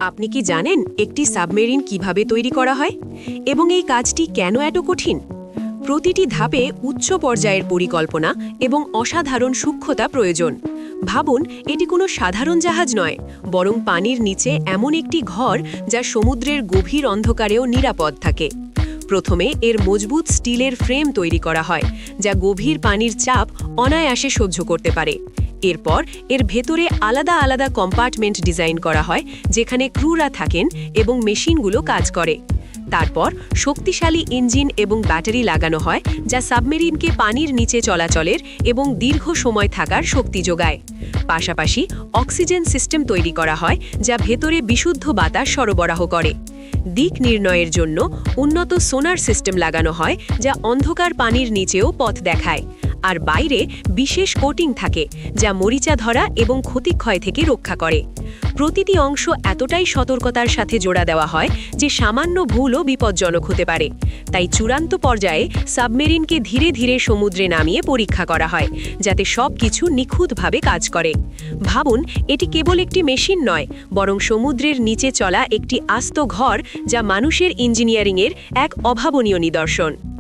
আপনি কি জানেন একটি সাবমেরিন কিভাবে তৈরি করা হয় এবং এই কাজটি কেন এত কঠিন? প্রতিটি ধাপে উচ্চ পর্যায়ের পরিকল্পনা এবং অসাধারণ সূক্ষ্মতা প্রয়োজন। ভাবুন, এটি কোনো সাধারণ জাহাজ নয়, বরং পানির নিচে এমন একটি ঘর যা সমুদ্রের গভীর অন্ধকারেও নিরাপদ থাকে। প্রথমে এর মজবুত স্টিলের ফ্রেম তৈরি করা হয়, যা গভীর পানির চাপ অনায়াসে সহ্য করতে পারে। এরপর এর ভেতরে আলাদা আলাদা কম্পার্টমেন্ট ডিজাইন করা হয়, যেখানে ক্রুরা থাকেন এবং মেশিনগুলো কাজ করে। তারপর শক্তিশালী ইঞ্জিন এবং ব্যাটারি লাগানো হয়, যা সাবমেরিনকে পানির নিচে চলাচলের এবং দীর্ঘ সময় থাকার শক্তি যোগায়। পাশাপাশি অক্সিজেন সিস্টেম তৈরি করা হয়, যা ভেতরে বিশুদ্ধ বাতাস সরবরাহ করে। দিক নির্ণয়ের জন্য উন্নত সোনার সিস্টেম লাগানো হয়, যা অন্ধকার পানির নিচেও পথ দেখায়। আর বাইরে বিশেষ কোটিং থাকে, যা মরিচা ধরা এবং ক্ষতিক্ষয় থেকে রক্ষা করে। প্রতিটি অংশ এতটাই সতর্কতার সাথে জোড়া দেওয়া হয় যে সামান্য ভুলও বিপজ্জনক হতে পারে। তাই চূড়ান্ত পর্যায়ে সাবমেরিনকে ধীরে ধীরে সমুদ্রে নামিয়ে পরীক্ষা করা হয়, যাতে সব কিছু নিখুঁতভাবে কাজ করে। ভাবুন, এটি কেবল একটি মেশিন নয়, বরং সমুদ্রের নিচে চলা একটি আস্ত ঘর, যা মানুষের ইঞ্জিনিয়ারিংয়ের এক অভাবনীয় নিদর্শন।